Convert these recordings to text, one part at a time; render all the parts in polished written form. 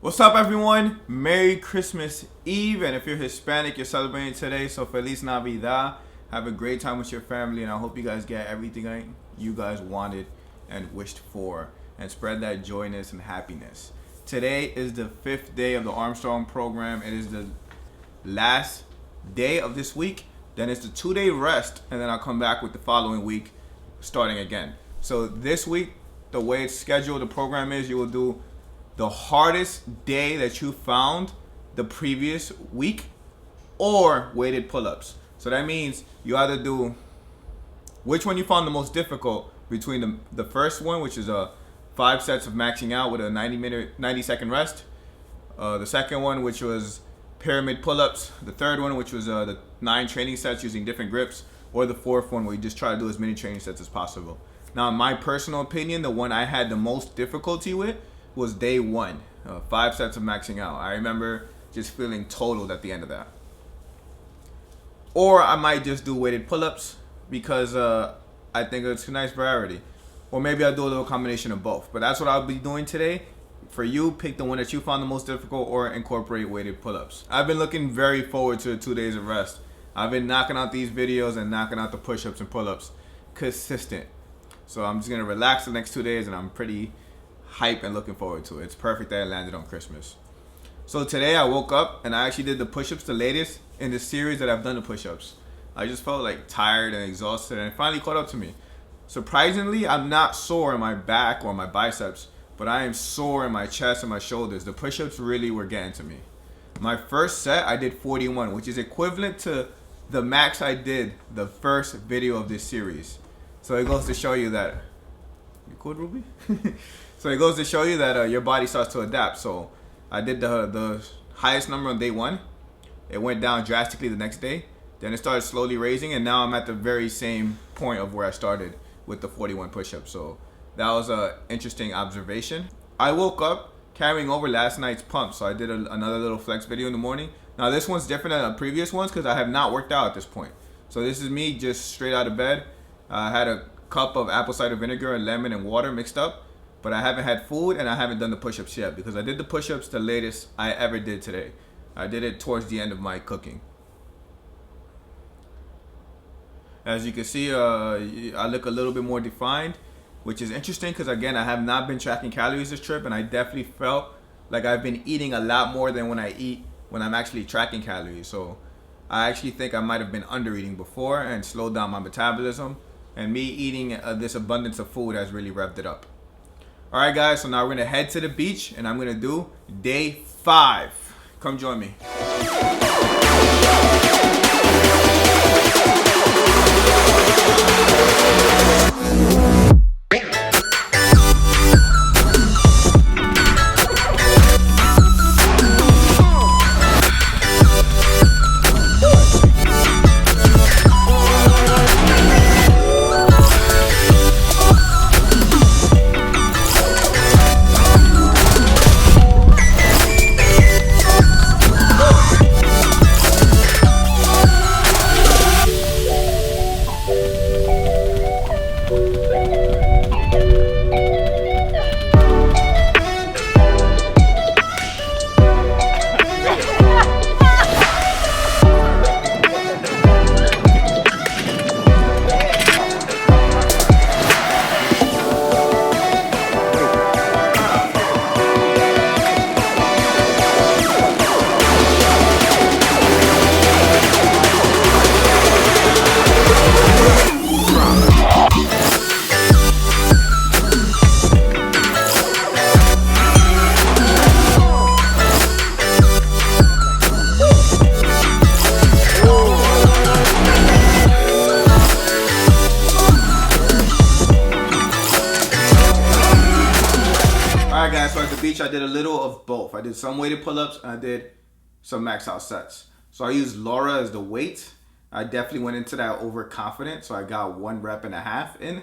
What's up, everyone? Merry Christmas Eve, and if you're Hispanic, you're celebrating today, so Feliz Navidad. Have a great time with your family, and I hope you guys get everything you guys wanted and wished for, and spread that joyness and happiness. Today is the 5th day of the Armstrong Program. It is the last day of this week. Then it's the 2-day rest, and then I'll come back with the following week, starting again. So this week, the way it's scheduled, the program is you will do the hardest day that you found the previous week or weighted pull-ups. So that means you either do which one you found the most difficult between the first one, which is 5 sets of maxing out with a 90-second rest. The second one, which was pyramid pull-ups. The third one, which was the 9 training sets using different grips. Or the fourth one, where you just try to do as many training sets as possible. Now, in my personal opinion, the one I had the most difficulty with was day 1, 5 sets of maxing out. I remember just feeling totaled at the end of that. Or I might just do weighted pull-ups because I think it's a nice variety. Or maybe I'll do a little combination of both. But that's what I'll be doing today. For you, pick the one that you found the most difficult or incorporate weighted pull-ups. I've been looking very forward to the 2 days of rest. I've been knocking out these videos and knocking out the push-ups and pull-ups consistent. So I'm just going to relax the next 2 days, and I'm pretty hype and looking forward to it. It's perfect that it landed on Christmas. So today I woke up and I actually did the push-ups, the latest in the series that I've done the push-ups. I just felt like tired and exhausted, and it finally caught up to me. Surprisingly, I'm not sore in my back or my biceps, but I am sore in my chest and my shoulders. The push-ups really were getting to me. My first set I did 41, which is equivalent to the max I did the first video of this series. So it goes to show you that you cool, Ruby? So it goes to show you that your body starts to adapt. So I did the highest number on day 1. It went down drastically the next day. Then it started slowly raising, and now I'm at the very same point of where I started with the 41 push-ups. So that was an interesting observation. I woke up carrying over last night's pump, so I did another little flex video in the morning. Now this one's different than the previous ones because I have not worked out at this point. So this is me just straight out of bed. I had a cup of apple cider vinegar and lemon and water mixed up. But I haven't had food, and I haven't done the push-ups yet because I did the push-ups the latest I ever did today. I did it towards the end of my cooking. As you can see, I look a little bit more defined, which is interesting because, again, I have not been tracking calories this trip, and I definitely felt like I've been eating a lot more than when I eat when I'm actually tracking calories. So I actually think I might have been under-eating before and slowed down my metabolism, and me eating this abundance of food has really revved it up. Alright guys, so now we're going to head to the beach and I'm going to do day 5. Come join me. So at the beach, I did a little of both. I did some weighted pull-ups and I did some max out sets. So I used Laura as the weight. I definitely went into that overconfident, so I got 1.5 reps in.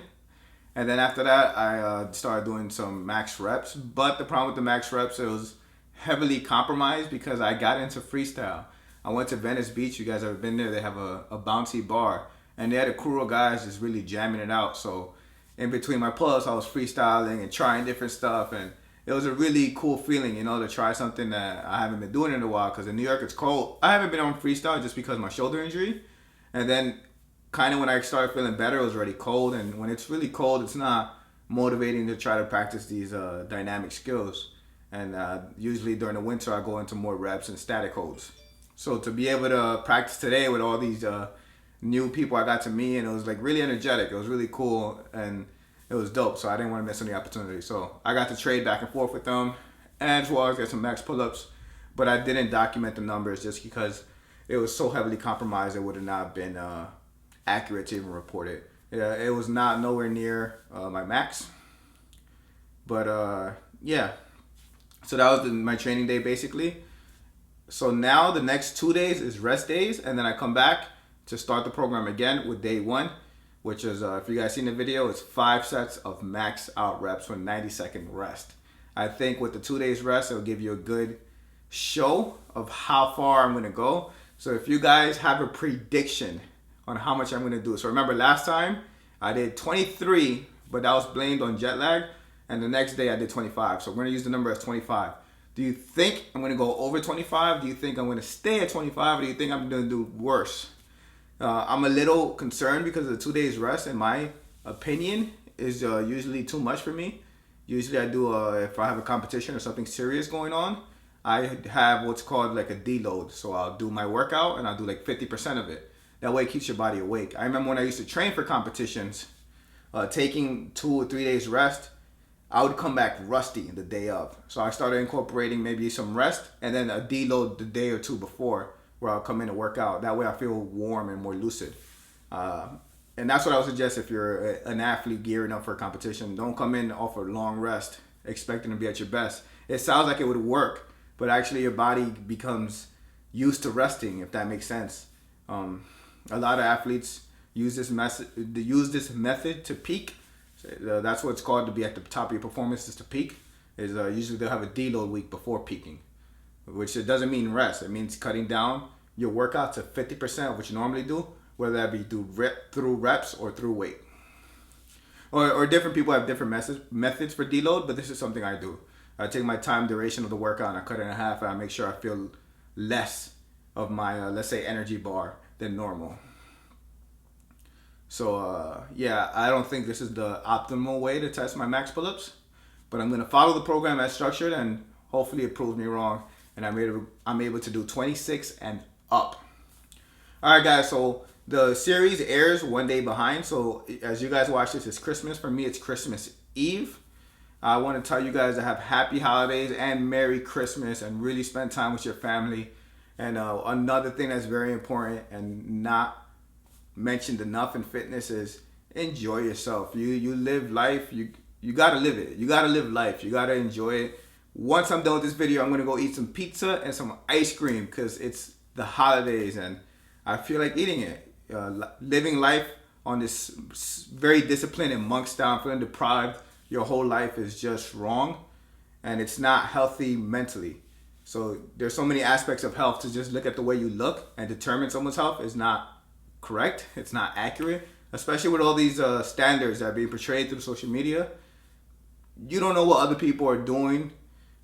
And then after that, I started doing some max reps. But the problem with the max reps, it was heavily compromised because I got into freestyle. I went to Venice Beach. You guys ever been there? They have a bouncy bar. And they had a crew of guys just really jamming it out. So in between my pull-ups, I was freestyling and trying different stuff. And it was a really cool feeling, you know, to try something that I haven't been doing in a while. Because in New York it's cold. I haven't been on freestyle just because of my shoulder injury, and then kind of when I started feeling better, it was already cold. And when it's really cold, it's not motivating to try to practice these dynamic skills. And usually during the winter, I go into more reps and static holds. So to be able to practice today with all these new people I got to meet, and it was like really energetic. It was really cool, and it was dope. So I didn't want to miss any opportunity. So I got to trade back and forth with them, and as well as get some max pull-ups. But I didn't document the numbers just because it was so heavily compromised. It would have not been accurate to even report it. It was not nowhere near my max. But yeah, so that was my training day basically. So now the next 2 days is rest days, and then I come back to start the program again with day 1, which is, if you guys seen the video, it's 5 sets of max out reps with 90-second rest. I think with the 2 days rest, it'll give you a good show of how far I'm gonna go. So if you guys have a prediction on how much I'm gonna do. So remember last time I did 23, but that was blamed on jet lag, and the next day I did 25. So we're gonna use the number as 25. Do you think I'm gonna go over 25? Do you think I'm gonna stay at 25? Or do you think I'm gonna do worse? I'm a little concerned because the 2 days rest, in my opinion, is usually too much for me. Usually I do, if I have a competition or something serious going on, I have what's called like a deload. So I'll do my workout and I'll do like 50% of it. That way it keeps your body awake. I remember when I used to train for competitions, taking 2 or 3 days rest, I would come back rusty the day of. So I started incorporating maybe some rest and then a deload the day or two before, where I'll come in and work out. That way I feel warm and more lucid. And that's what I would suggest if you're an athlete gearing up for a competition. Don't come in off a long rest expecting to be at your best. It sounds like it would work, but actually your body becomes used to resting, if that makes sense. A lot of athletes use this method to peak. That's what it's called, to be at the top of your performance, is to peak. Usually they'll have a deload week before peaking, which it doesn't mean rest. It means cutting down your workout to 50% of what you normally do, whether that be through reps or through weight. Or different people have different methods for deload, but this is something I do. I take my time duration of the workout and I cut it in half, and I make sure I feel less of my, let's say, energy bar than normal. So yeah, I don't think this is the optimal way to test my max pull-ups, but I'm going to follow the program as structured, and hopefully it proves me wrong, and I'm able to do 26 and up. All right, guys, so the series airs 1 day behind. So as you guys watch this, it's Christmas. For me, it's Christmas Eve. I want to tell you guys to have happy holidays and Merry Christmas, and really spend time with your family. And another thing that's very important and not mentioned enough in fitness is enjoy yourself. You live life. You gotta live it. You gotta live life. You gotta enjoy it. Once I'm done with this video, I'm gonna go eat some pizza and some ice cream because it's the holidays and I feel like eating it. Living life on this very disciplined and monk style, feeling deprived your whole life is just wrong, and it's not healthy mentally. So there's so many aspects of health. To just look at the way you look and determine someone's health is not correct. It's not accurate, especially with all these standards that are being portrayed through social media. You don't know what other people are doing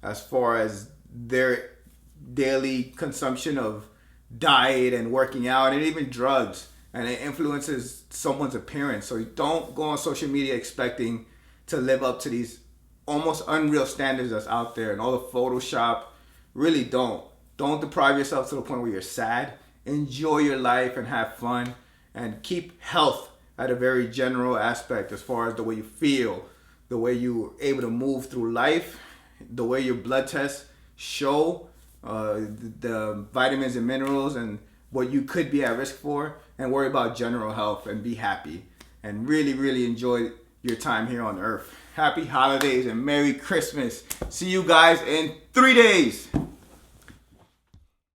as far as their daily consumption of diet and working out and even drugs, and it influences someone's appearance. So you don't go on social media expecting to live up to these almost unreal standards that's out there and all the Photoshop. Really don't deprive yourself to the point where you're sad. Enjoy your life and have fun, and keep health at a very general aspect as far as the way you feel, the way you're able to move through life, the way your blood tests show the vitamins and minerals and what you could be at risk for, and worry about general health and be happy and really, really enjoy your time here on earth. Happy holidays and Merry Christmas. See you guys in 3 days.